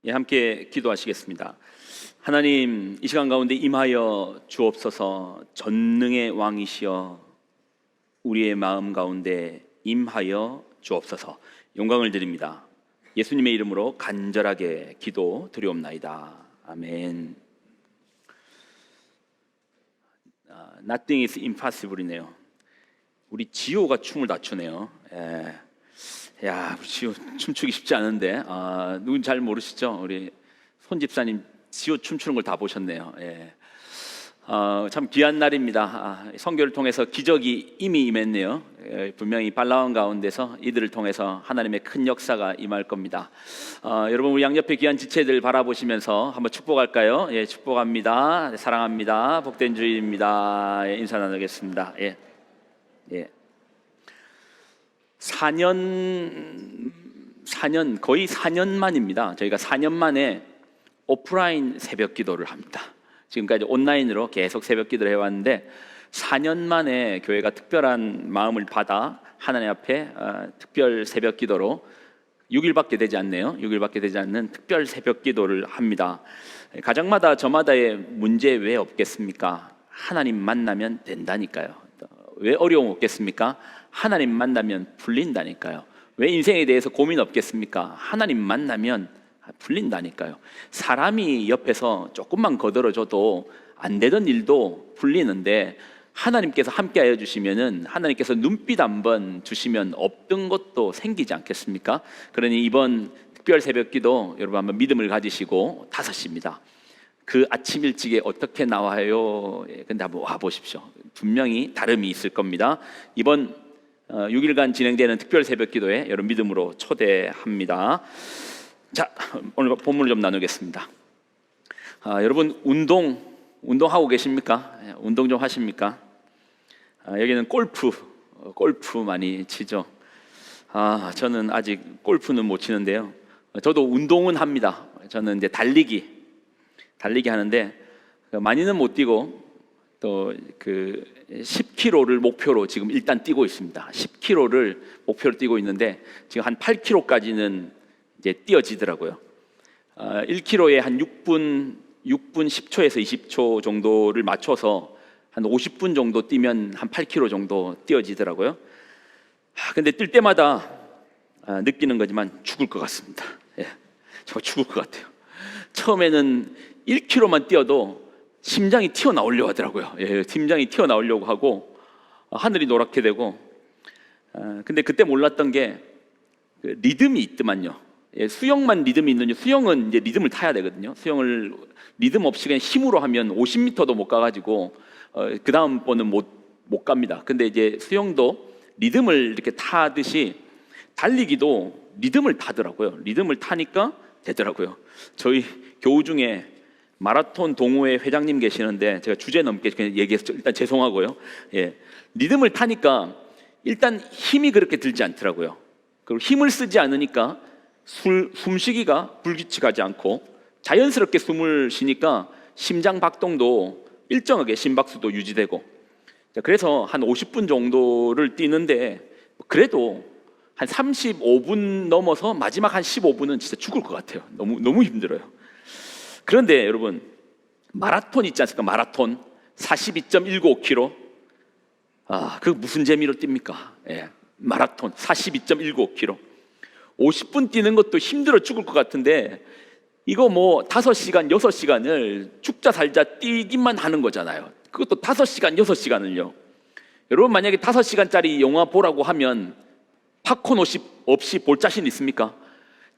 예, 함께 기도하시겠습니다. 하나님, 이 시간 가운데 임하여 주옵소서. 전능의 왕이시여 우리의 마음 가운데 임하여 주옵소서. 영광을 드립니다. 예수님의 이름으로 간절하게 기도 드리옵나이다. 아멘. Nothing is impossible이네요. 우리 지호가 춤을 다 추네요. 야, 지호 춤추기 쉽지 않은데, 누군 잘 모르시죠? 우리 손 집사님 지호 춤추는 걸 다 보셨네요. 참 귀한 날입니다. 선교를 통해서 기적이 이미 임했네요. 분명히 발라원 가운데서 이들을 통해서 하나님의 큰 역사가 임할 겁니다. 여러분, 우리 양옆에 귀한 지체들 바라보시면서 한번 축복할까요? 예, 축복합니다. 사랑합니다. 복된 주일입니다. 예, 인사 나누겠습니다. 예. 4년 거의 4년 만입니다. 저희가 4년 만에 오프라인 새벽 기도를 합니다. 지금까지 온라인으로 계속 새벽 기도를 해왔는데 4년 만에 교회가 특별한 마음을 받아 하나님 앞에 특별 새벽 기도로 6일밖에 되지 않네요. 6일밖에 되지 않는 특별 새벽 기도를 합니다. 가정마다 저마다의 문제 왜 없겠습니까? 하나님 만나면 된다니까요. 왜 어려움 없겠습니까? 하나님 만나면 풀린다니까요. 왜 인생에 대해서 고민 없겠습니까? 하나님 만나면 풀린다니까요. 사람이 옆에서 조금만 거들어줘도 안 되던 일도 풀리는데 하나님께서 함께하여 주시면은, 하나님께서 눈빛 한번 주시면 없던 것도 생기지 않겠습니까? 그러니 이번 특별 새벽기도 여러분 한번 믿음을 가지시고 5시입니다. 그 아침 일찍에 어떻게 나와요? 근데 한번 와 보십시오. 분명히 다름이 있을 겁니다. 이번 6일간 진행되는 특별 새벽기도에 여러분 믿음으로 초대합니다. 자, 오늘 본문을 좀 나누겠습니다. 여러분 운동하고 계십니까? 운동 좀 하십니까? 여기는 골프 많이 치죠. 저는 아직 골프는 못 치는데요. 저도 운동은 합니다. 저는 이제 달리기 하는데 많이는 못 뛰고 또 그 10km를 목표로 지금 일단 뛰고 있습니다. 10km를 목표로 뛰고 있는데 지금 한 8km까지는 이제 뛰어지더라고요. 1km에 한 6분 10초에서 20초 정도를 맞춰서 한 50분 정도 뛰면 한 8km 정도 뛰어지더라고요. 근데 뛸 때마다 느끼는 거지만 죽을 것 같습니다. 저 죽을 것 같아요. 처음에는 1km만 뛰어도 심장이 튀어나오려고 하더라고요. 심장이 튀어나오려고 하고 하늘이 노랗게 되고, 근데 그때 몰랐던 게 그 리듬이 있더만요. 수영만 리듬이 있는지, 수영은 이제 리듬을 타야 되거든요. 수영을 리듬 없이 그냥 힘으로 하면 50m도 못 가가지고 그 다음 번은 못 갑니다. 근데 이제 수영도 리듬을 이렇게 타듯이 달리기도 리듬을 타더라고요. 리듬을 타니까 되더라고요. 저희 교우 중에 마라톤 동호회 회장님 계시는데 제가 주제 넘게 그냥 얘기해서 일단 죄송하고요. 리듬을 타니까 일단 힘이 그렇게 들지 않더라고요. 그리고 힘을 쓰지 않으니까 숨쉬기가 불규칙하지 않고 자연스럽게 숨을 쉬니까 심장 박동도 일정하게 심박수도 유지되고, 그래서 한 50분 정도를 뛰는데 그래도 한 35분 넘어서 마지막 한 15분은 진짜 죽을 것 같아요. 너무 힘들어요. 그런데 여러분, 마라톤 있지 않습니까? 마라톤 42.195km. 그 무슨 재미로 뜁니까? 마라톤 42.195km. 50분 뛰는 것도 힘들어 죽을 것 같은데 이거 뭐 5시간, 6시간을 죽자 살자 뛰기만 하는 거잖아요. 그것도 5시간, 6시간을요. 여러분, 만약에 5시간짜리 영화 보라고 하면 팝콘 없이 볼 자신 있습니까?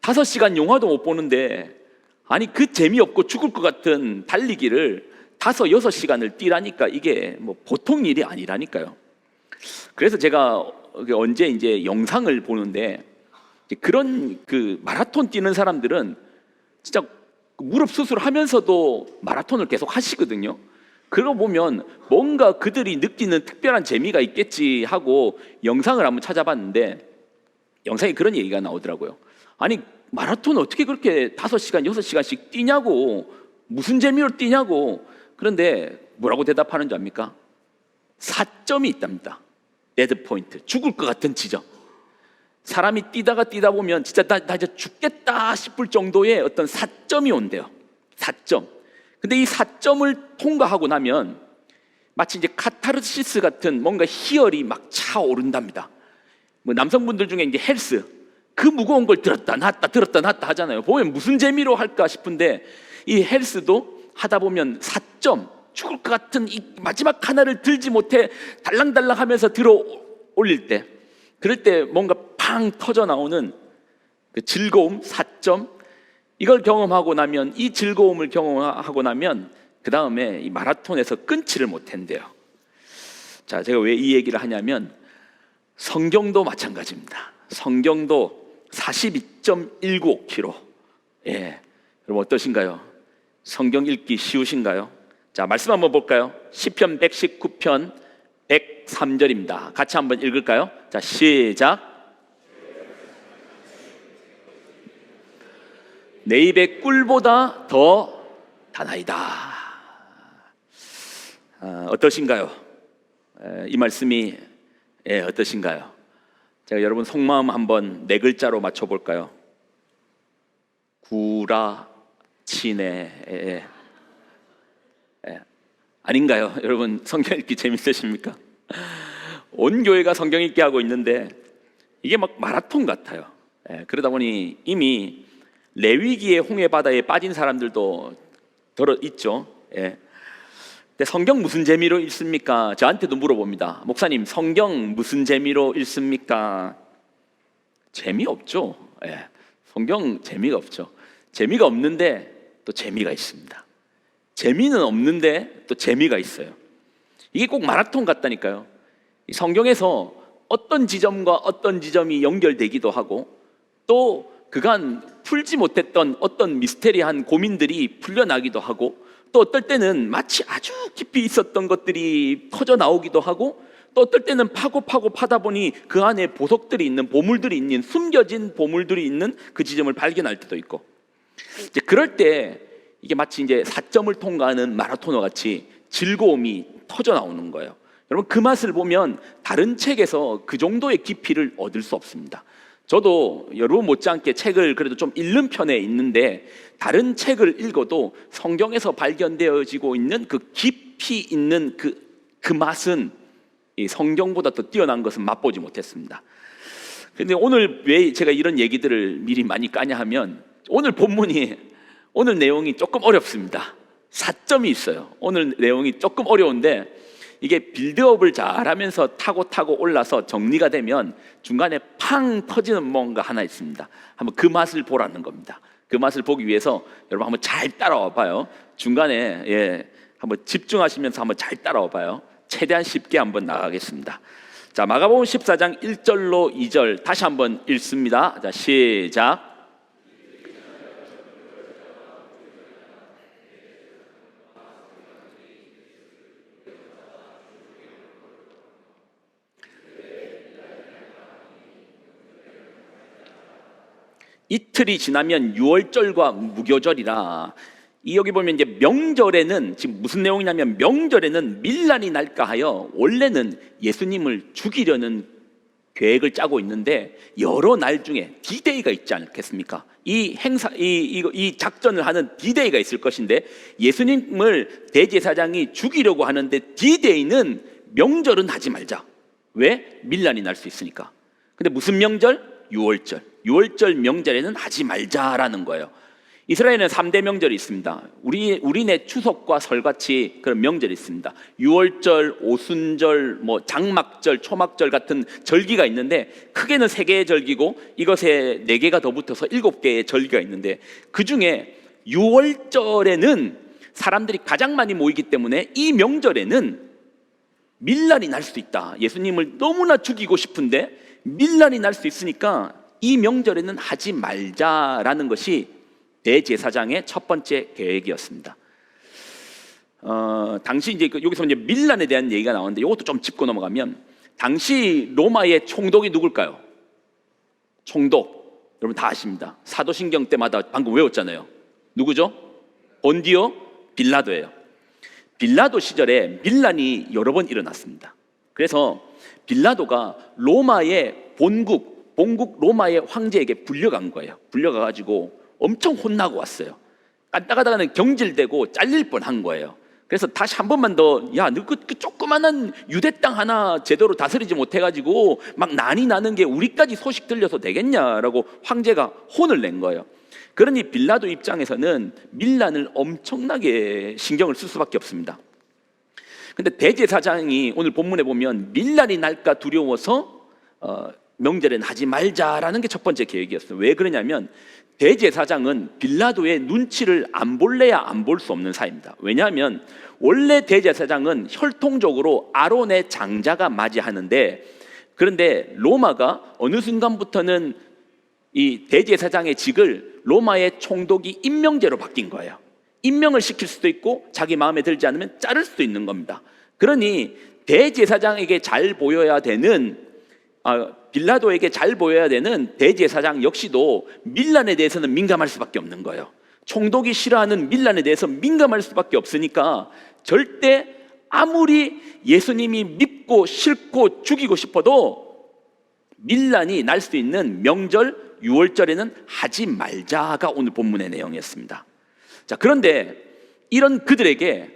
5시간 영화도 못 보는데, 아니 그 재미없고 죽을 것 같은 달리기를 5, 6시간을 뛰라니까 이게 뭐 보통 일이 아니라니까요. 그래서 제가 언제 이제 영상을 보는데 그런 그 마라톤 뛰는 사람들은 진짜 무릎 수술하면서도 마라톤을 계속 하시거든요. 그러고 보면 뭔가 그들이 느끼는 특별한 재미가 있겠지 하고 영상을 한번 찾아봤는데 영상에 그런 얘기가 나오더라고요. 아니 마라톤 어떻게 그렇게 5시간, 6시간씩 뛰냐고, 무슨 재미로 뛰냐고. 그런데 뭐라고 대답하는 줄 압니까? 4점이 있답니다. 데드 포인트, 죽을 것 같은 지점. 사람이 뛰다 보면 진짜 나 이제 죽겠다 싶을 정도의 어떤 사점이 온대요. 사점. 근데 이 사점을 통과하고 나면 마치 이제 카타르시스 같은 뭔가 희열이 막 차오른답니다. 뭐 남성분들 중에 이제 헬스, 그 무거운 걸 들었다 놨다 하잖아요. 보면 무슨 재미로 할까 싶은데 이 헬스도 하다 보면 사점, 죽을 것 같은 이 마지막 하나를 들지 못해 달랑달랑 하면서 들어 올릴 때, 그럴 때 뭔가 팡 터져 나오는 그 즐거움, 사점, 이걸 경험하고 나면, 이 즐거움을 경험하고 나면 그 다음에 이 마라톤에서 끊지를 못한대요. 자, 제가 왜 이 얘기를 하냐면 성경도 마찬가지입니다. 성경도 42.195km. 예, 여러분 어떠신가요? 성경 읽기 쉬우신가요? 자, 말씀 한번 볼까요? 시편 119편 103절입니다. 같이 한번 읽을까요? 자, 시작. 내 입의 꿀보다 더 다나이다. 어떠신가요? 이 말씀이 어떠신가요? 제가 여러분 속마음 한번 네 글자로 맞춰볼까요? 구라치네. 아닌가요? 여러분 성경 읽기 재밌으십니까? 온 교회가 성경 읽기 하고 있는데 이게 막 마라톤 같아요. 그러다 보니 이미 레위기의 홍해 바다에 빠진 사람들도 들어 있죠. 근데 성경 무슨 재미로 읽습니까? 저한테도 물어봅니다. 목사님, 성경 무슨 재미로 읽습니까? 재미없죠. 성경 재미가 없죠. 재미가 없는데 또 재미가 있습니다. 재미는 없는데 또 재미가 있어요. 이게 꼭 마라톤 같다니까요. 성경에서 어떤 지점과 어떤 지점이 연결되기도 하고, 또 그간 풀지 못했던 어떤 미스테리한 고민들이 풀려나기도 하고, 또 어떨 때는 마치 아주 깊이 있었던 것들이 터져 나오기도 하고, 또 어떨 때는 파다 보니 그 안에 보석들이 있는, 보물들이 있는, 숨겨진 보물들이 있는 그 지점을 발견할 때도 있고, 이제 그럴 때 이게 마치 이제 4점을 통과하는 마라토너 같이 즐거움이 터져 나오는 거예요. 여러분, 그 맛을 보면 다른 책에서 그 정도의 깊이를 얻을 수 없습니다. 저도 여러분 못지않게 책을 그래도 좀 읽는 편에 있는데, 다른 책을 읽어도 성경에서 발견되어지고 있는 그 깊이 있는 그 맛은 이 성경보다 더 뛰어난 것은 맛보지 못했습니다. 근데 오늘 왜 제가 이런 얘기들을 미리 많이 까냐 하면, 오늘 내용이 조금 어렵습니다. 4점이 있어요. 오늘 내용이 조금 어려운데, 이게 빌드업을 잘하면서 타고 올라서 정리가 되면 중간에 팡 터지는 뭔가 하나 있습니다. 한번 그 맛을 보라는 겁니다. 그 맛을 보기 위해서 여러분 한번 잘 따라와 봐요. 중간에 한번 집중하시면서 한번 잘 따라와 봐요. 최대한 쉽게 한번 나가겠습니다. 자, 마가복음 14장 1절로 2절 다시 한번 읽습니다. 자, 시작. 이틀이 지나면 유월절과 무교절이라. 여기 보면 이제 명절에는 지금 무슨 내용이냐면, 명절에는 밀란이 날까 하여 원래는 예수님을 죽이려는 계획을 짜고 있는데, 여러 날 중에 디데이가 있지 않겠습니까? 이 작전을 하는 디데이가 있을 것인데, 예수님을 대제사장이 죽이려고 하는데 디데이는 명절은 하지 말자. 왜? 밀란이 날 수 있으니까. 근데 무슨 명절? 유월절 명절에는 하지 말자라는 거예요. 이스라엘에는 3대 명절이 있습니다. 우리네 추석과 설같이 그런 명절이 있습니다. 유월절, 오순절, 장막절, 초막절 같은 절기가 있는데, 크게는 3개의 절기고 이것에 4개가 더 붙어서 7개의 절기가 있는데, 그 중에 유월절에는 사람들이 가장 많이 모이기 때문에 이 명절에는 밀란이 날 수 있다. 예수님을 너무나 죽이고 싶은데 밀란이 날 수 있으니까 이 명절에는 하지 말자라는 것이 대제사장의 첫 번째 계획이었습니다. 당시 이제 여기서 이제 밀란에 대한 얘기가 나오는데, 이것도 좀 짚고 넘어가면, 당시 로마의 총독이 누굴까요? 총독 여러분 다 아십니다. 사도신경 때마다 방금 외웠잖아요. 누구죠? 본디오 빌라도예요. 빌라도 시절에 밀란이 여러 번 일어났습니다. 그래서 빌라도가 로마의 본국 본국 로마의 황제에게 불려간 거예요. 불려가가지고 엄청 혼나고 왔어요. 갔다가다가는 경질되고 잘릴 뻔한 거예요. 그래서 다시 한 번만 더, 야, 너 그 조그마한 유대 땅 하나 제대로 다스리지 못해가지고 막 난이 나는 게 우리까지 소식 들려서 되겠냐라고 황제가 혼을 낸 거예요. 그러니 빌라도 입장에서는 밀란을 엄청나게 신경을 쓸 수밖에 없습니다. 근데 대제사장이 오늘 본문에 보면 밀란이 날까 두려워서 명절엔 하지 말자라는 게 첫 번째 계획이었어요. 왜 그러냐면 대제사장은 빌라도의 눈치를 안 볼래야 안 볼 수 없는 사이입니다. 왜냐하면 원래 대제사장은 혈통적으로 아론의 장자가 맞이하는데, 그런데 로마가 어느 순간부터는 이 대제사장의 직을 로마의 총독이 임명제로 바뀐 거예요. 임명을 시킬 수도 있고 자기 마음에 들지 않으면 자를 수도 있는 겁니다. 그러니 대제사장에게 잘 보여야 되는 빌라도에게 잘 보여야 되는 대제사장 역시도 밀란에 대해서는 민감할 수밖에 없는 거예요. 총독이 싫어하는 밀란에 대해서 민감할 수밖에 없으니까 절대 아무리 예수님이 밉고 싫고 죽이고 싶어도 밀란이 날 수 있는 명절 유월절에는 하지 말자가 오늘 본문의 내용이었습니다. 자, 그런데 이런 그들에게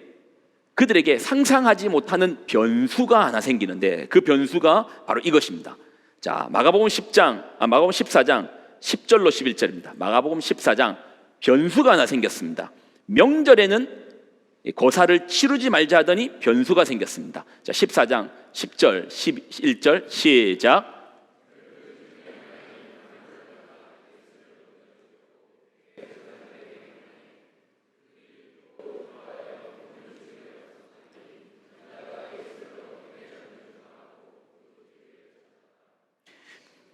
상상하지 못하는 변수가 하나 생기는데, 그 변수가 바로 이것입니다. 자, 마가복음 14장 10절로 11절입니다. 마가복음 14장 변수가 하나 생겼습니다. 명절에는 거사를 치르지 말자 하더니 변수가 생겼습니다. 자, 14장 10절 11절 시작.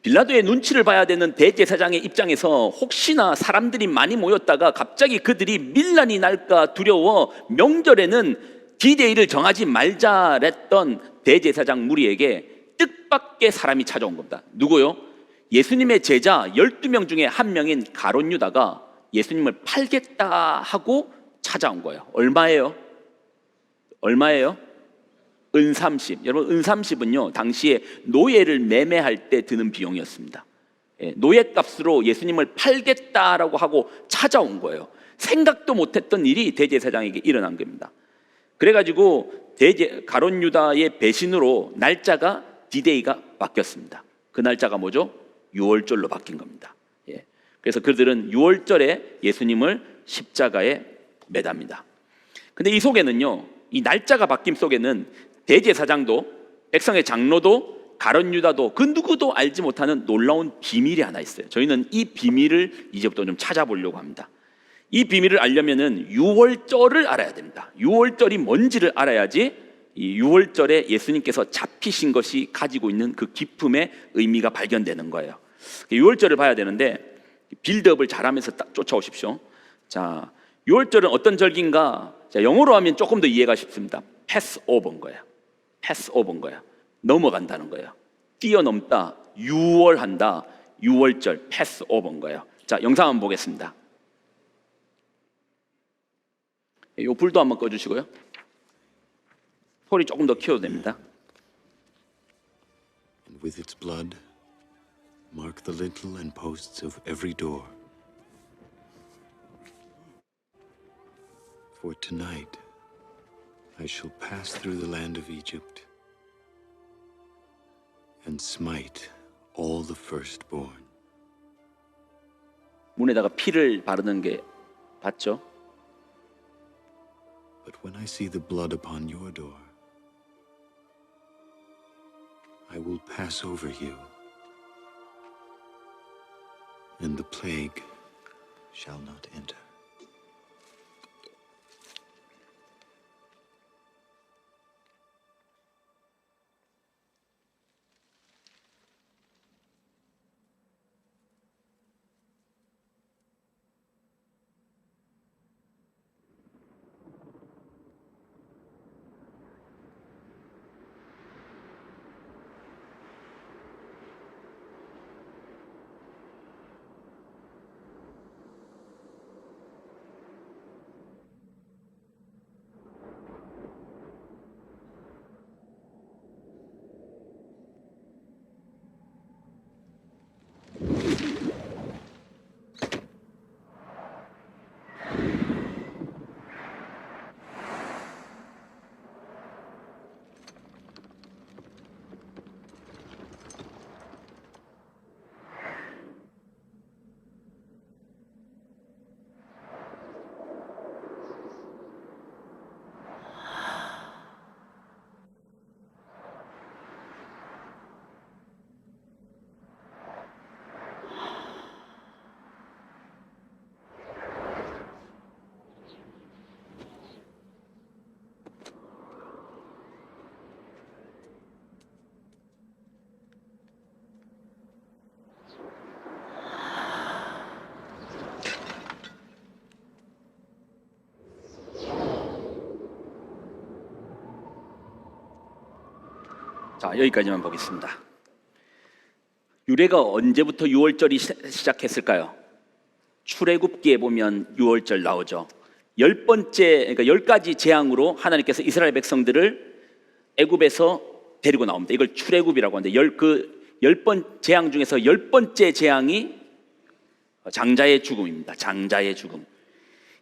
빌라도의 눈치를 봐야 되는 대제사장의 입장에서 혹시나 사람들이 많이 모였다가 갑자기 그들이 밀란이 날까 두려워 명절에는 디데이를 정하지 말자랬던 대제사장 무리에게 뜻밖의 사람이 찾아온 겁니다. 누구요? 예수님의 제자 12명 중에 한 명인 가룟 유다가 예수님을 팔겠다 하고 찾아온 거예요. 얼마예요? 은30. 여러분, 은30은요 당시에 노예를 매매할 때 드는 비용이었습니다. 노예값으로 예수님을 팔겠다라고 하고 찾아온 거예요. 생각도 못했던 일이 대제사장에게 일어난 겁니다. 그래가지고 가룟 유다의 배신으로 날짜가 디데이가 바뀌었습니다. 그 날짜가 뭐죠? 유월절로 바뀐 겁니다. 그래서 그들은 유월절에 예수님을 십자가에 매답니다. 근데 이 속에는요, 이 날짜가 바뀜 속에는 대제사장도 백성의 장로도 가룟 유다도 그 누구도 알지 못하는 놀라운 비밀이 하나 있어요. 저희는 이 비밀을 이제부터 좀 찾아보려고 합니다. 이 비밀을 알려면은 유월절을 알아야 됩니다. 유월절이 뭔지를 알아야지 이 유월절에 예수님께서 잡히신 것이 가지고 있는 그 기품의 의미가 발견되는 거예요. 유월절을 봐야 되는데 빌드업을 잘하면서 딱 쫓아오십시오. 자, 유월절은 어떤 절기인가? 자, 영어로 하면 조금 더 이해가 쉽습니다. 패스오버인 거예요. 패스오버인 거예요. 넘어간다는 거예요. 뛰어넘다, 유월한다, 유월절, 패스오버인 거예요. 자, 영상 한번 보겠습니다. 이 불도 한번 꺼주시고요. 소리 조금 더 키워도 됩니다. And with its blood, mark the lintel and posts of every door. For tonight, I shall pass through the land of Egypt and smite all the firstborn. 문에다가 피를 바르는 게 봤죠? But when I see the blood upon your door, I will pass over you, and the plague shall not enter. 자, 여기까지만 보겠습니다. 유래가 언제부터 유월절이 시작했을까요? 출애굽기에 보면 유월절 나오죠. 10번째, 그러니까 10가지 재앙으로 하나님께서 이스라엘 백성들을 애굽에서 데리고 나옵니다. 이걸 출애굽이라고 하는데 10번 재앙 중에서 10번째 재앙이 장자의 죽음입니다. 장자의 죽음.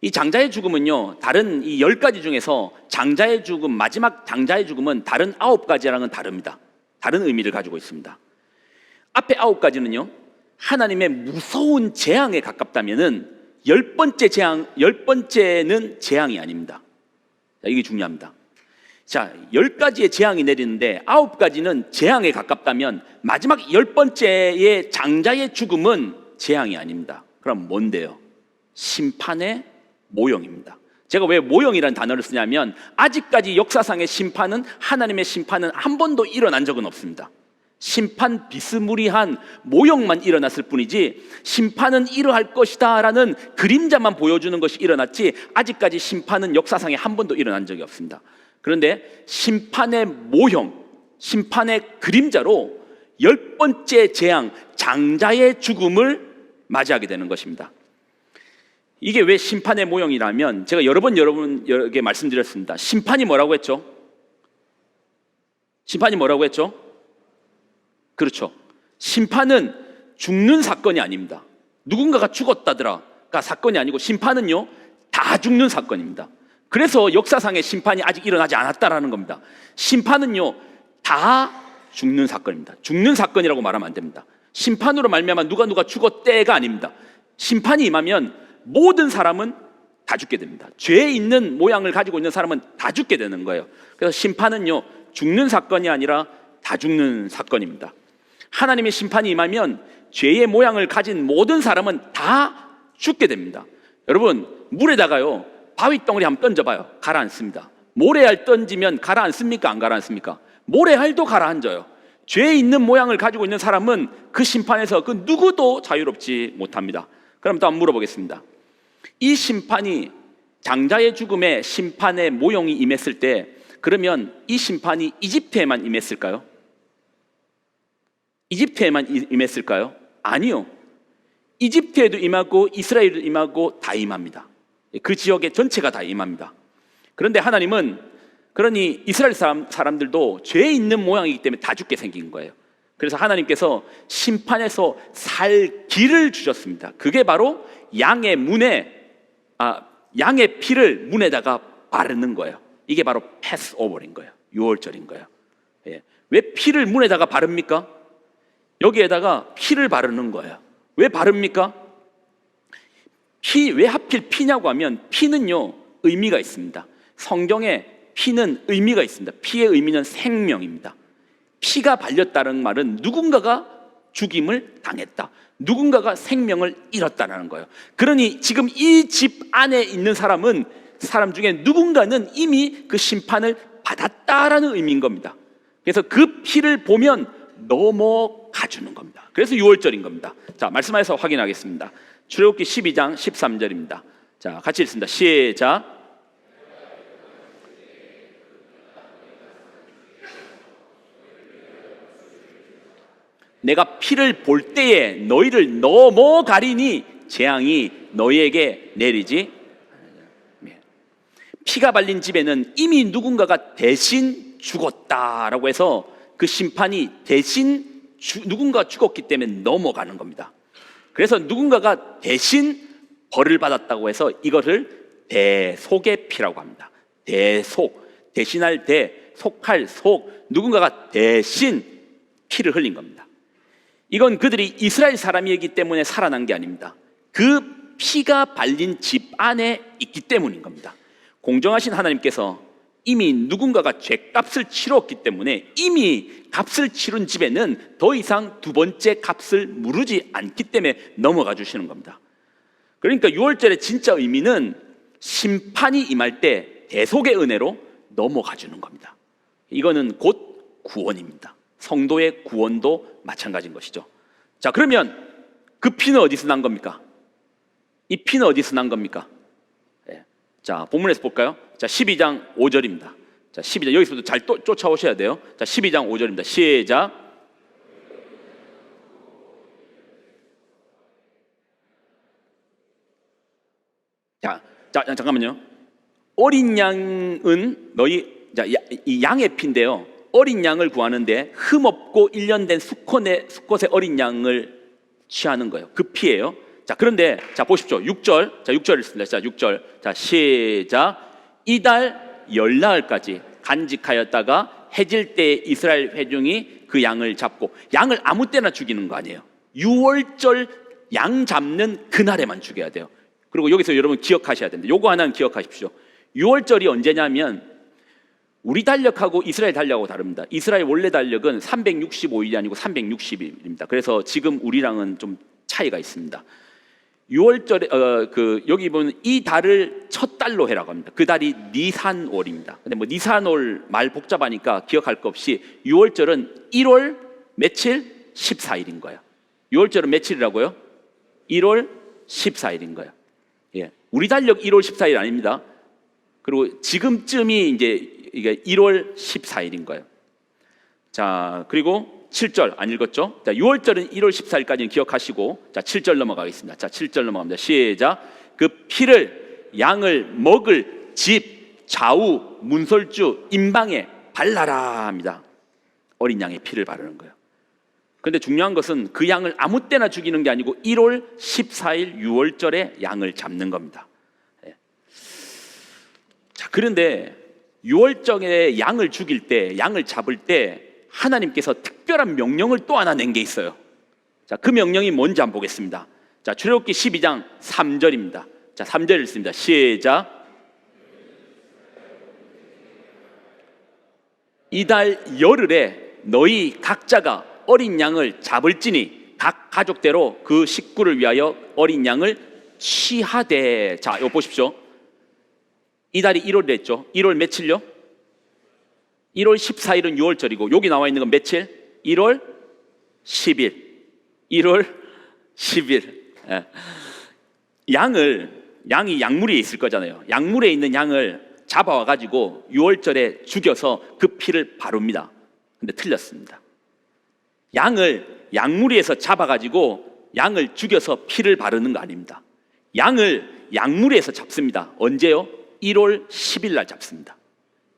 이 장자의 죽음은요, 다른 이 10가지 중에서 장자의 죽음, 마지막 장자의 죽음은 다른 9가지랑은 다릅니다. 다른 의미를 가지고 있습니다. 앞에 9가지는요, 하나님의 무서운 재앙에 가깝다면은 10번째는 재앙이 아닙니다. 자, 이게 중요합니다. 자, 10가지의 재앙이 내리는데 9가지는 재앙에 가깝다면 마지막 10번째의 장자의 죽음은 재앙이 아닙니다. 그럼 뭔데요? 심판의 모형입니다. 제가 왜 모형이라는 단어를 쓰냐면 아직까지 역사상의 심판은, 하나님의 심판은 한 번도 일어난 적은 없습니다. 심판 비스무리한 모형만 일어났을 뿐이지 심판은 이러할 것이다 라는 그림자만 보여주는 것이 일어났지 아직까지 심판은 역사상에 한 번도 일어난 적이 없습니다. 그런데 심판의 모형, 심판의 그림자로 10번째 재앙, 장자의 죽음을 맞이하게 되는 것입니다. 이게 왜 심판의 모형이라면, 제가 여러 번 여러분에게 말씀드렸습니다. 심판이 뭐라고 했죠? 심판이 뭐라고 했죠? 그렇죠. 심판은 죽는 사건이 아닙니다. 누군가가 죽었다더라가 사건이 아니고 심판은요, 다 죽는 사건입니다. 그래서 역사상의 심판이 아직 일어나지 않았다라는 겁니다. 심판은요, 다 죽는 사건입니다. 죽는 사건이라고 말하면 안 됩니다. 심판으로 말미암아 누가 죽었대가 아닙니다. 심판이 임하면 모든 사람은 다 죽게 됩니다. 죄에 있는 모양을 가지고 있는 사람은 다 죽게 되는 거예요. 그래서 심판은요, 죽는 사건이 아니라 다 죽는 사건입니다. 하나님의 심판이 임하면 죄의 모양을 가진 모든 사람은 다 죽게 됩니다. 여러분, 물에다가요, 바위덩어리 한번 던져봐요. 가라앉습니다. 모래알 던지면 가라앉습니까? 안 가라앉습니까? 모래알도 가라앉아요. 죄에 있는 모양을 가지고 있는 사람은 그 심판에서 그 누구도 자유롭지 못합니다. 그럼 또 한번 물어보겠습니다. 이 심판이, 장자의 죽음에 심판의 모형이 임했을 때, 그러면 이 심판이 이집트에만 임했을까요? 이집트에만 임했을까요? 아니요. 이집트에도 임하고 이스라엘에도 임하고 다 임합니다. 그 지역의 전체가 다 임합니다. 그런데 하나님은, 그러니 이스라엘 사람들도 죄에 있는 모양이기 때문에 다 죽게 생긴 거예요. 그래서 하나님께서 심판에서 살 길을 주셨습니다. 그게 바로 양의 피를 문에다가 바르는 거예요. 이게 바로 패스오버인 거예요. 유월절인 거예요. 예. 왜 피를 문에다가 바릅니까? 여기에다가 피를 바르는 거예요. 왜 바릅니까? 왜 하필 피냐고 하면, 피는요, 의미가 있습니다. 성경에 피는 의미가 있습니다. 피의 의미는 생명입니다. 피가 발렸다는 말은 누군가가 죽임을 당했다, 누군가가 생명을 잃었다는 거예요. 그러니 지금 이 집 안에 있는 사람 중에 누군가는 이미 그 심판을 받았다라는 의미인 겁니다. 그래서 그 피를 보면 넘어가 주는 겁니다. 그래서 6월절인 겁니다. 자, 말씀하여서 확인하겠습니다. 출애굽기 12장 13절입니다. 자, 같이 읽습니다. 시작. 내가 피를 볼 때에 너희를 넘어가리니 재앙이 너희에게 내리지. 피가 발린 집에는 이미 누군가가 대신 죽었다라고 해서 그 심판이 대신 누군가가 죽었기 때문에 넘어가는 겁니다. 그래서 누군가가 대신 벌을 받았다고 해서 이것을 대속의 피라고 합니다. 대속, 대신할 대, 속할 속, 누군가가 대신 피를 흘린 겁니다. 이건 그들이 이스라엘 사람이기 때문에 살아난 게 아닙니다. 그 피가 발린 집 안에 있기 때문인 겁니다. 공정하신 하나님께서 이미 누군가가 죄값을 치렀기 때문에 이미 값을 치른 집에는 더 이상 두 번째 값을 물으지 않기 때문에 넘어가 주시는 겁니다. 그러니까 6월절의 진짜 의미는 심판이 임할 때 대속의 은혜로 넘어가 주는 겁니다. 이거는 곧 구원입니다. 성도의 구원도 마찬가지인 것이죠. 자, 그러면 그 피는 어디서 난 겁니까? 이 피는 어디서 난 겁니까? 자, 본문에서 볼까요? 자, 12장 5절입니다. 자, 12장 여기서부터 잘 쫓아오셔야 돼요. 자, 12장 5절입니다. 시작. 자, 잠깐만요. 어린 양은 이 양의 피인데요. 어린 양을 구하는데 흠없고 일련된 수컷의 어린 양을 취하는 거예요. 그 피예요. 자, 그런데 자 보십시오. 6절. 자, 6절 읽습니다. 자, 6절. 자, 시작. 이달 열나흘까지 간직하였다가 해질 때 이스라엘 회중이 그 양을 잡고, 양을 아무 때나 죽이는 거 아니에요. 6월절 양 잡는 그날에만 죽여야 돼요. 그리고 여기서 여러분 기억하셔야 됩니다. 요거 하나는 기억하십시오. 6월절이 언제냐면 우리 달력하고 이스라엘 달력하고 다릅니다. 이스라엘 원래 달력은 365일이 아니고 360일입니다. 그래서 지금 우리랑은 좀 차이가 있습니다. 6월절에 여기 보면 이 달을 첫 달로 해라고 합니다. 그 달이 니산월입니다. 근데 뭐 니산월 말 복잡하니까 기억할 거 없이 6월절은 1월 며칠? 14일인 거예요. 6월절은 며칠이라고요? 1월 14일인 거예요. 예. 우리 달력 1월 14일 아닙니다. 그리고 지금쯤이 이제 이게 1월 14일인 거예요. 자, 그리고 7절 안 읽었죠? 자, 6월절은 1월 14일까지는 기억하시고, 자, 7절 넘어가겠습니다. 자, 7절 넘어갑니다. 시작. 그 피를 양을 먹을 집, 좌우, 문설주, 임방에 발라라 합니다. 어린 양의 피를 바르는 거예요. 그런데 중요한 것은 그 양을 아무 때나 죽이는 게 아니고 1월 14일 6월절에 양을 잡는 겁니다. 예. 자, 그런데 6월절에 양을 죽일 때, 양을 잡을 때 하나님께서 특별한 명령을 또 하나 낸 게 있어요. 자, 그 명령이 뭔지 한번 보겠습니다. 자, 출애굽기 12장 3절입니다. 자, 3절 읽습니다. 시작. 이달 열흘에 너희 각자가 어린 양을 잡을지니 각 가족대로 그 식구를 위하여 어린 양을 취하되. 자, 이거 보십시오. 이달이 1월이랬죠. 1월 며칠요? 1월 14일은 6월절이고 여기 나와 있는 건 며칠? 1월 10일. 1월 10일. 예. 양이 약물에 있을 거잖아요. 약물에 있는 양을 잡아와 가지고 6월절에 죽여서 그 피를 바릅니다. 근데 틀렸습니다. 양을 약물에서 잡아 가지고 양을 죽여서 피를 바르는 거 아닙니다. 양을 약물에서 잡습니다. 언제요? 1월 10일 날 잡습니다.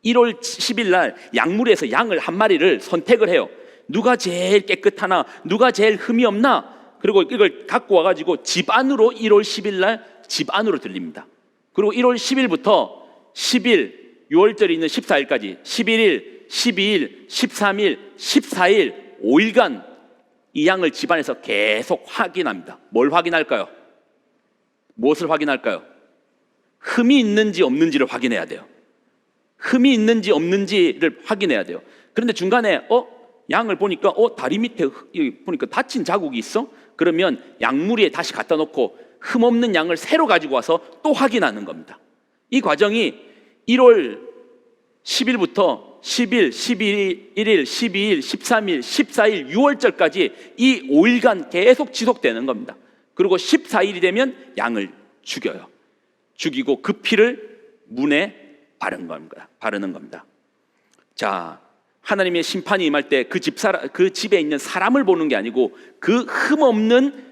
1월 10일 날 약물에서 양을 한 마리를 선택을 해요. 누가 제일 깨끗하나, 누가 제일 흠이 없나, 그리고 이걸 갖고 와가지고 집 안으로 1월 10일 날 집 안으로 들립니다. 그리고 1월 10일부터 10일, 6월절이 있는 14일까지 11일, 12일, 13일, 14일 5일간 이 양을 집 안에서 계속 확인합니다. 뭘 확인할까요? 무엇을 확인할까요? 흠이 있는지 없는지를 확인해야 돼요. 흠이 있는지 없는지를 확인해야 돼요. 그런데 중간에 양을 보니까 다리 밑에 보니까 다친 자국이 있어? 그러면 약물에 다시 갖다 놓고 흠 없는 양을 새로 가지고 와서 또 확인하는 겁니다. 이 과정이 1월 10일부터 10일, 11일, 12일, 13일, 14일, 6월절까지 이 5일간 계속 지속되는 겁니다. 그리고 14일이 되면 양을 죽여요. 죽이고 그 피를 문에 바르는 겁니다. 자, 하나님의 심판이 임할 때 그 집에 있는 사람을 보는 게 아니고 그 흠 없는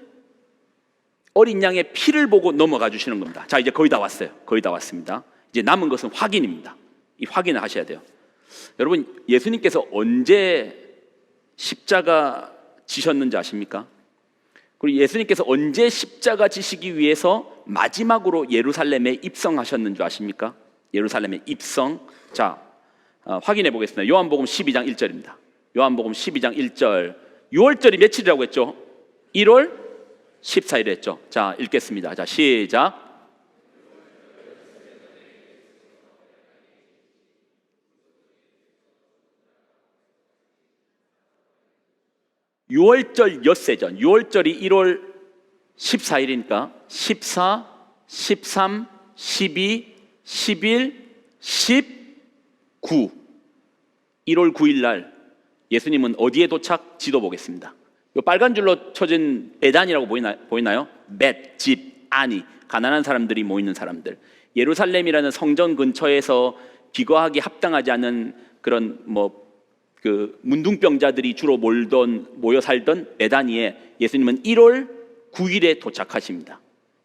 어린 양의 피를 보고 넘어가 주시는 겁니다. 자, 이제 거의 다 왔어요. 거의 다 왔습니다. 이제 남은 것은 확인입니다. 이 확인을 하셔야 돼요. 여러분, 예수님께서 언제 십자가 지셨는지 아십니까? 그리고 예수님께서 언제 십자가 지시기 위해서 마지막으로 예루살렘에 입성하셨는 줄 아십니까? 예루살렘에 입성. 자, 확인해 보겠습니다. 요한복음 12장 1절입니다. 요한복음 12장 1절. 6월절이 며칠이라고 했죠? 1월 14일 했죠? 자, 읽겠습니다. 자, 시작. (6월절) 엿새 전. 6월절이 1월 14일이니까 14, 13, 12, 11, 19. 1월 9일 날 예수님은 어디에 도착? 지도 보겠습니다. 이 빨간 줄로 쳐진 베단이라고 보이나요? 벳, 집, 아니, 가난한 사람들이 모이는 사람들. 예루살렘이라는 성전 근처에서 비거하기 합당하지 않은 그런 그 문둥병자들이 주로 모여 살던 베다니에 예수님은 1월 9일에 도착하십니다.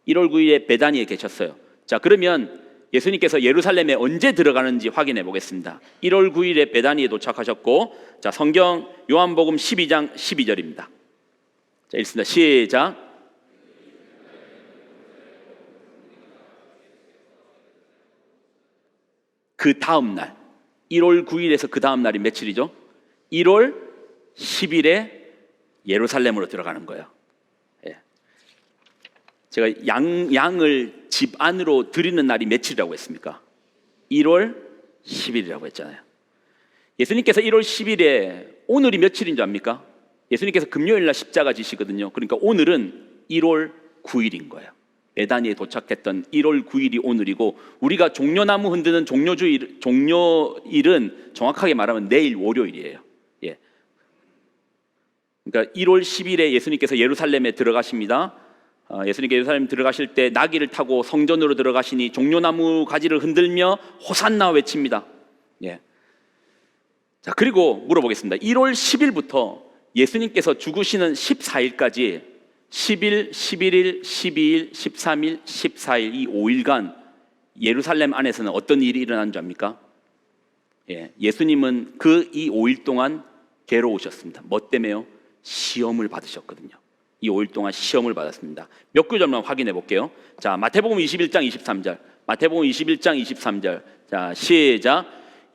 1월 9일에 베다니에 계셨어요. 자, 그러면 예수님께서 예루살렘에 언제 들어가는지 확인해 보겠습니다. 1월 9일에 베다니에 도착하셨고, 자, 성경 요한복음 12장 12절입니다. 자, 읽습니다. 시작. 그 다음 날, 1월 9일에서 그 다음 날이 며칠이죠? 1월 10일에 예루살렘으로 들어가는 거예요. 예. 제가 양을 집 안으로 드리는 날이 며칠이라고 했습니까? 1월 10일이라고 했잖아요. 예수님께서 1월 10일에 오늘이 며칠인 줄 압니까? 예수님께서 금요일 날 십자가 지시거든요. 그러니까 오늘은 1월 9일인 거예요. 베다니에 도착했던 1월 9일이 오늘이고, 우리가 종려나무 흔드는 종려일은 정확하게 말하면 내일 월요일이에요. 예. 그러니까 1월 10일에 예수님께서 예루살렘에 들어가십니다. 예수님께서 예루살렘 들어가실 때 나귀를 타고 성전으로 들어가시니 종려나무 가지를 흔들며 호산나 외칩니다. 예. 자, 그리고 물어보겠습니다. 1월 10일부터 예수님께서 죽으시는 14일까지 10일, 11일, 12일, 13일, 14일 이 5일간 예루살렘 안에서는 어떤 일이 일어난 줄 압니까? 예, 예수님은 그 이 5일 동안 괴로우셨습니다. 뭐 때문에요? 시험을 받으셨거든요. 이 5일 동안 시험을 받았습니다. 몇 구절만 확인해 볼게요. 자, 마태복음 21장 23절. 마태복음 21장 23절. 자, 시작.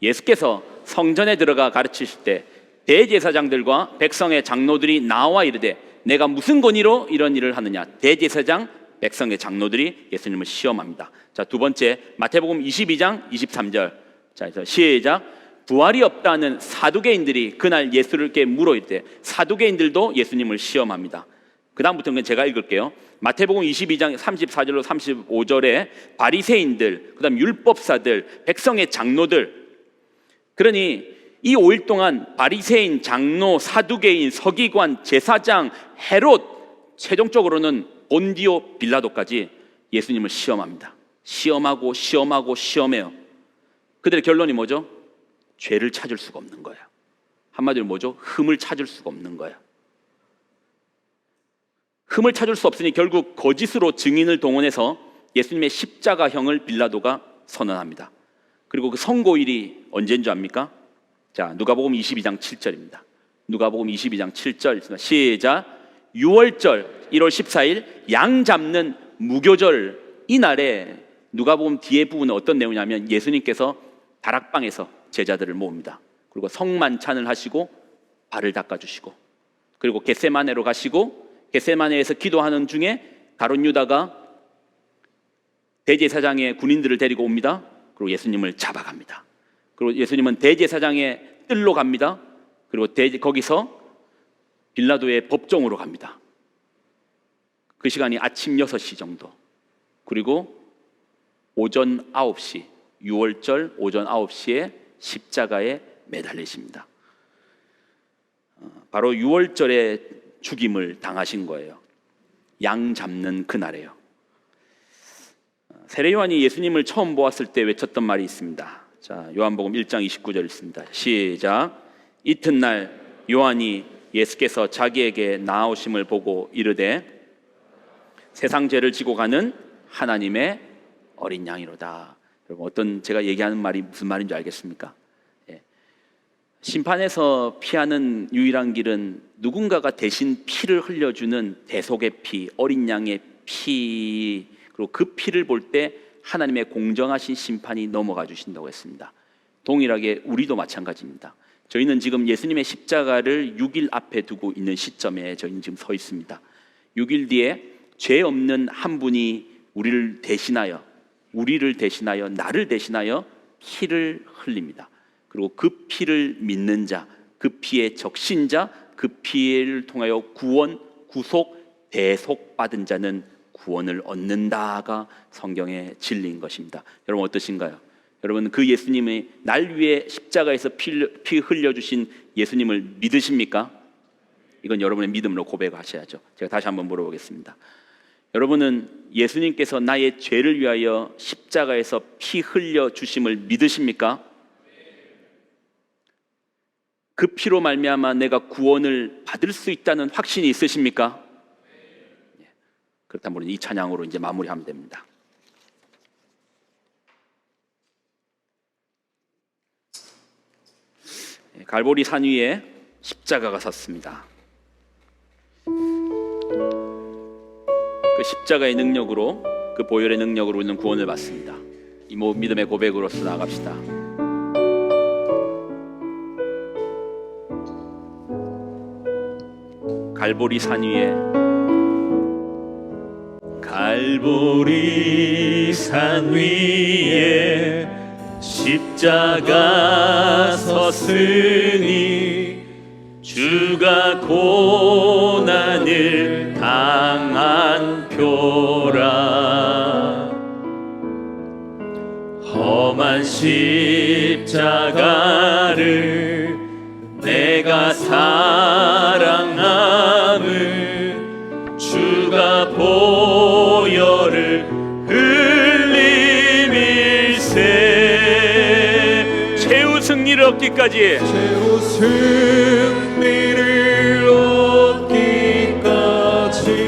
예수께서 성전에 들어가 가르치실 때 대제사장들과 백성의 장로들이 나와 이르되 내가 무슨 권위로 이런 일을 하느냐. 대제사장, 백성의 장로들이 예수님을 시험합니다. 자, 두 번째 마태복음 22장 23절. 자, 시작. 부활이 없다는 사두개인들이 그날 예수께 물어 이르되 사두개인들도 예수님을 시험합니다. 그 다음부터는 제가 읽을게요. 마태복음 22장 34절로 35절에 바리새인들, 그 다음 율법사들, 백성의 장로들. 그러니 이 5일 동안 바리새인, 장로, 사두개인, 서기관, 제사장, 헤롯, 최종적으로는 본디오 빌라도까지 예수님을 시험합니다. 시험하고 시험해요. 그들의 결론이 뭐죠? 죄를 찾을 수가 없는 거예요. 한마디로 뭐죠? 흠을 찾을 수가 없는 거예요. 흠을 찾을 수 없으니 결국 거짓으로 증인을 동원해서 예수님의 십자가형을 빌라도가 선언합니다. 그리고 그 선고일이 언제인 줄 압니까? 자, 누가복음 22장 7절입니다. 누가복음 22장 7절 시작. 6월절 1월 14일 양 잡는 무교절 이날에 누가복음 뒤에 부분은 어떤 내용이냐면 예수님께서 다락방에서 제자들을 모읍니다. 그리고 성만찬을 하시고 발을 닦아주시고, 그리고 겟세마네로 가시고 겟세마네에서 기도하는 중에 가룟 유다가 대제사장의 군인들을 데리고 옵니다. 그리고 예수님을 잡아갑니다. 그리고 예수님은 대제사장의 뜰로 갑니다. 그리고 거기서 빌라도의 법정으로 갑니다. 그 시간이 아침 6시 정도. 그리고 오전 9시, 6월절 오전 9시에 십자가에 매달리십니다. 바로 6월절에 죽임을 당하신 거예요. 양 잡는 그날이에요. 세례 요한이 예수님을 처음 보았을 때 외쳤던 말이 있습니다. 자, 요한복음 1장 29절 읽습니다. 시작. 이튿날 요한이 예수께서 자기에게 나아오심을 보고 이르되 세상 죄를 지고 가는 하나님의 어린 양이로다. 여러분, 제가 얘기하는 말이 무슨 말인지 알겠습니까? 예. 심판에서 피하는 유일한 길은 누군가가 대신 피를 흘려주는 대속의 피, 어린 양의 피, 그리고 그 피를 볼 때 하나님의 공정하신 심판이 넘어가 주신다고 했습니다. 동일하게 우리도 마찬가지입니다. 저희는 지금 예수님의 십자가를 6일 앞에 두고 있는 시점에 저희는 지금 서 있습니다. 6일 뒤에 죄 없는 한 분이 우리를 대신하여 나를 대신하여 피를 흘립니다. 그리고 그 피를 믿는 자, 그 피의 적신자, 그 피를 통하여 구원, 구속, 대속 받은 자는 구원을 얻는다가 성경의 진리인 것입니다. 여러분 어떠신가요? 여러분 그 예수님이 날 위해 십자가에서 피 흘려주신 예수님을 믿으십니까? 이건 여러분의 믿음으로 고백하셔야죠. 제가 다시 한번 물어보겠습니다. 여러분은 예수님께서 나의 죄를 위하여 십자가에서 피 흘려 주심을 믿으십니까? 그 피로 말미암아 내가 구원을 받을 수 있다는 확신이 있으십니까? 그렇다면 우리는 이 찬양으로 이제 마무리하면 됩니다. 갈보리 산 위에 십자가가 섰습니다. 그 십자가의 능력으로, 그 보혈의 능력으로 우리는 구원을 받습니다. 이 믿음의 고백으로서 나아갑시다. 갈보리 산 위에, 갈보리 산 위에 십자가 섰으니 주가 고난을 당한 표라. 험한 십자가를 내가 사랑함을 주가 보혈을 흘림일세. 최후 승리를 얻기까지, 최후 승리를 얻기까지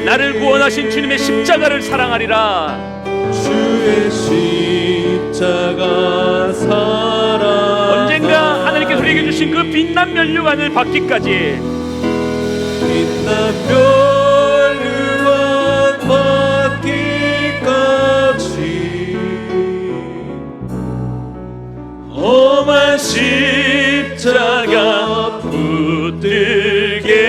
나를 구원하신 주님의 십자가를 사랑하리라. 주의 십자가 사랑. 언젠가 하나님께서 우리에게 주신 그 빛난 면류관을 받기까지, 빛난 면류관 받기까지 험한 십자가 붙들겠네.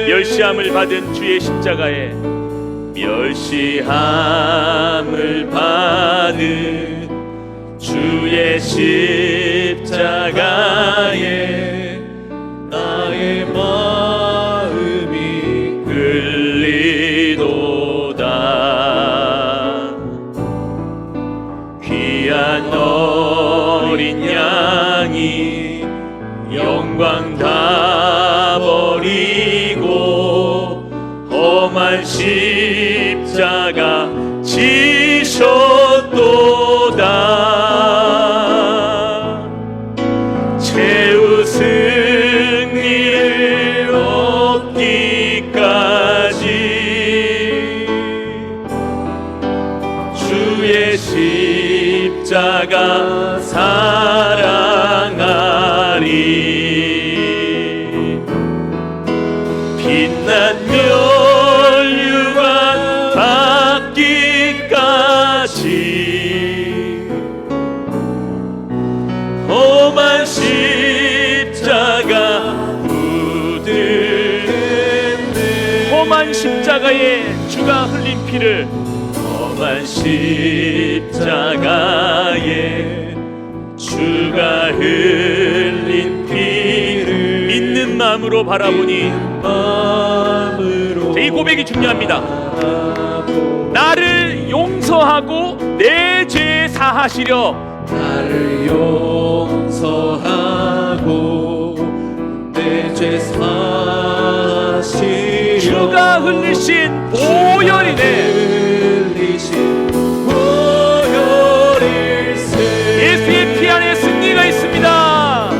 멸시함을 받은 주의 십자가에, 멸시함을 받은 주의 십자가에 나의 마음이 끌리도다. 귀한 어린 양이 영광 다 버리고 험한 십자가 지셨도다. 최후 승리를 얻기까지 주의 십자가 사랑하리. 빛난 면류관 받기까지 험한 십자가 붙들겠네. 험한 십자가에 주가 흘린 피를, 험한 십자가에 주가 흘린 피를 믿는 마음으로 바라보니, 이 고백이 중요합니다. 나를 용서하고 내 죄 사하시려, 나를 용서하고 내 죄 사하시려 주가 흘리신 보혈이네. 흘리신 보혈일세. 예수의 피 안에 승리가 있습니다.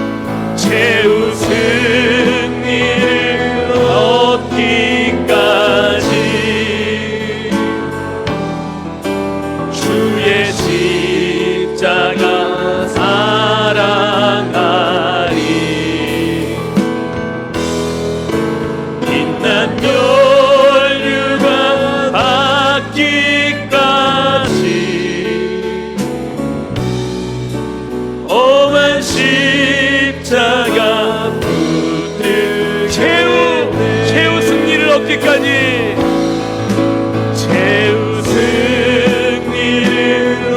최후 승리를 얻기까지 주의 십자가 사랑하리. 빛난 면류관 받기까지 험한 십자가 붙들 최후 승리를 얻기까지, 최후 승리를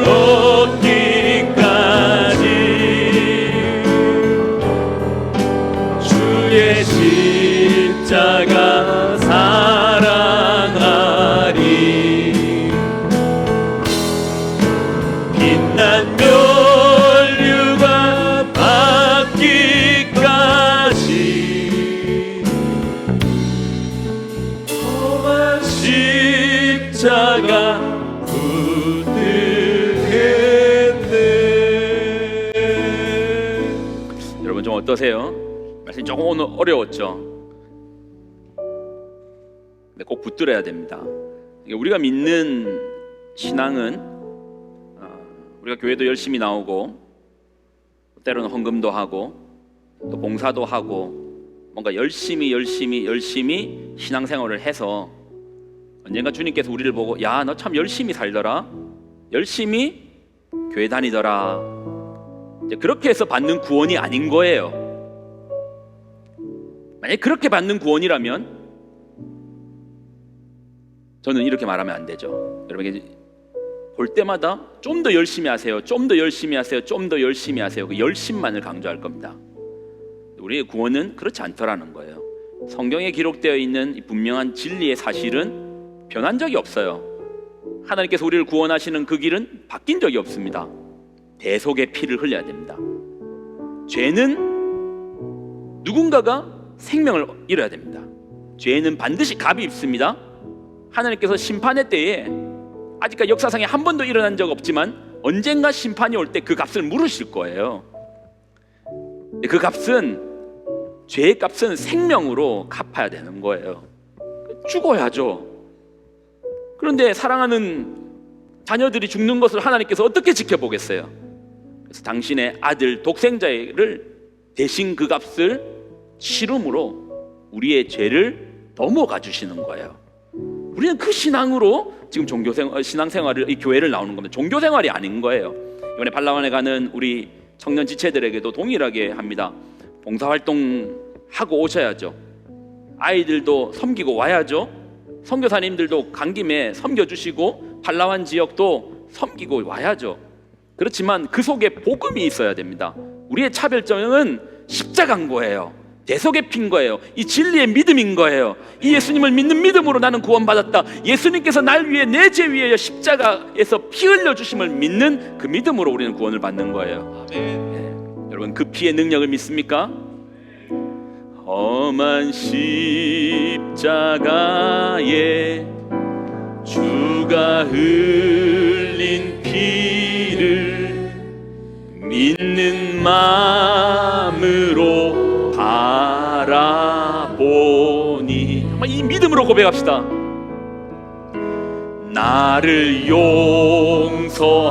얻기까지 주의 십자가 사랑하리. 빛난 면류관 받기까지 험한 어떠세요? 말씀이 조금 오늘 어려웠죠? 근데 꼭 붙들어야 됩니다. 우리가 믿는 신앙은 우리가 교회도 열심히 나오고 때로는 헌금도 하고 또 봉사도 하고 뭔가 열심히 신앙생활을 해서 언젠가 주님께서 우리를 보고 야, 너 참 열심히 살더라, 열심히 교회 다니더라, 이제 그렇게 해서 받는 구원이 아닌 거예요. 만약에 그렇게 받는 구원이라면 저는 이렇게 말하면 안 되죠. 여러분, 볼 때마다 좀 더 열심히 하세요, 좀 더 열심히 하세요, 좀 더 열심히 하세요. 그 열심만을 강조할 겁니다. 우리의 구원은 그렇지 않더라는 거예요. 성경에 기록되어 있는 이 분명한 진리의 사실은 변한 적이 없어요. 하나님께서 우리를 구원하시는 그 길은 바뀐 적이 없습니다. 대속의 피를 흘려야 됩니다. 죄는 누군가가 생명을 잃어야 됩니다. 죄는 반드시 값이 있습니다. 하나님께서 심판의 때에 아직까지 역사상에 한 번도 일어난 적 없지만 언젠가 심판이 올 때 그 값을 물으실 거예요. 그 값은, 죄의 값은 생명으로 갚아야 되는 거예요. 죽어야죠. 그런데 사랑하는 자녀들이 죽는 것을 하나님께서 어떻게 지켜보겠어요? 그래서 당신의 아들 독생자를 대신 그 값을 치름으로 우리의 죄를 넘어가 주시는 거예요. 우리는 그 신앙으로 지금 신앙생활을, 이 교회를 나오는 겁니다. 종교생활이 아닌 거예요. 이번에 발라완에 가는 우리 청년 지체들에게도 동일하게 합니다. 봉사활동 하고 오셔야죠. 아이들도 섬기고 와야죠. 선교사님들도 간 김에 섬겨주시고 발라완 지역도 섬기고 와야죠. 그렇지만 그 속에 복음이 있어야 됩니다. 우리의 차별점은 십자가인 거예요. 대속의 피인 거예요. 이 진리의 믿음인 거예요. 이 예수님을 믿는 믿음으로 나는 구원받았다. 예수님께서 날 위해, 내 죄 위에 십자가에서 피 흘려주심을 믿는 그 믿음으로 우리는 구원을 받는 거예요. 여러분, 그 피의 능력을 믿습니까? 험한 십자가에 주가 흘린 피를 믿는 마음으로 바라보니, 정말 이 믿음으로 고백합시다. 나를 용서하고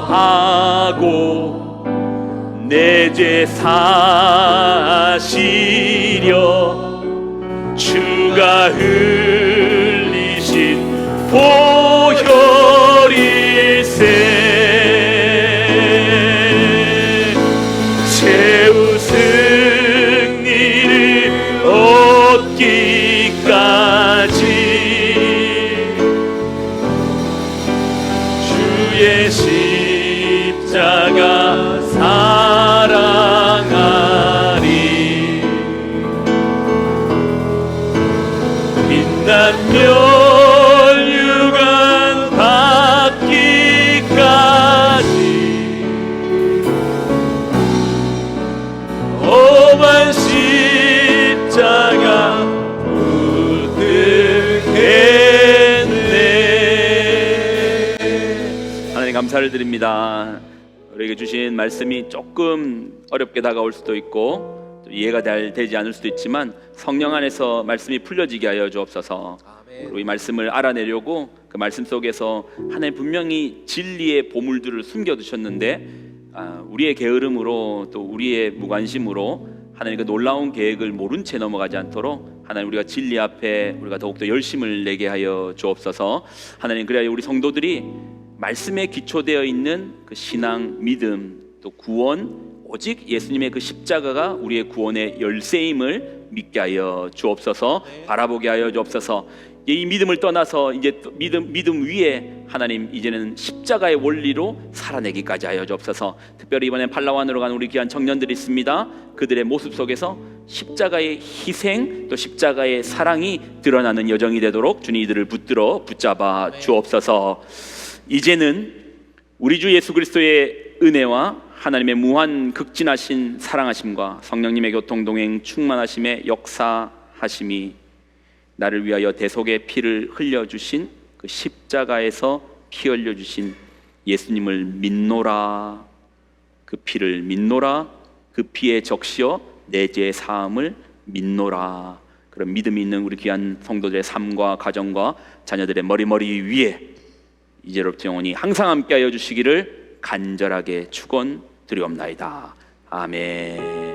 내 죄 사시려 주가 흘리신 보혈일세 최후 승리를 얻기까지 주의 십자가 사랑하리. 빛난 멸류관 받기까지 험한 십자가 붙들겠네. 하나님 감사를 드립니다. 우리에게 주신 말씀이 조금 어렵게 다가올 수도 있고 또 이해가 되지 않을 수도 있지만 성령 안에서 말씀이 풀려지게 하여 주옵소서. 그리고 이 말씀을 알아내려고 그 말씀 속에서 하나님 분명히 진리의 보물들을 숨겨두셨는데 우리의 게으름으로 또 우리의 무관심으로 하나님 그 놀라운 계획을 모른 채 넘어가지 않도록 하나님 우리가 진리 앞에 우리가 더욱더 열심을 내게 하여 주옵소서. 하나님, 그래야 우리 성도들이 말씀에 기초되어 있는 그 신앙, 믿음, 또 구원, 오직 예수님의 그 십자가가 우리의 구원의 열쇠임을 믿게 하여 주옵소서. 바라보게 하여 주옵소서. 이 믿음을 떠나서 이제 믿음 위에 하나님 이제는 십자가의 원리로 살아내기까지 하여 주옵소서. 특별히 이번에 팔라완으로 가는 우리 귀한 청년들이 있습니다. 그들의 모습 속에서 십자가의 희생 또 십자가의 사랑이 드러나는 여정이 되도록 주님 이들을 붙잡아 주옵소서. 이제는 우리 주 예수 그리스도의 은혜와 하나님의 무한 극진하신 사랑하심과 성령님의 교통 동행 충만하심의 역사하심이 나를 위하여 대속의 피를 흘려주신 그 십자가에서 피 흘려주신 예수님을 믿노라. 그 피를 믿노라. 그 피에 적시어 내 죄 사함을 믿노라. 그런 믿음이 있는 우리 귀한 성도들의 삶과 가정과 자녀들의 머리 위에 이제로부터 영원히 항상 함께하여 주시기를 간절하게 축원드리옵나이다. 아멘.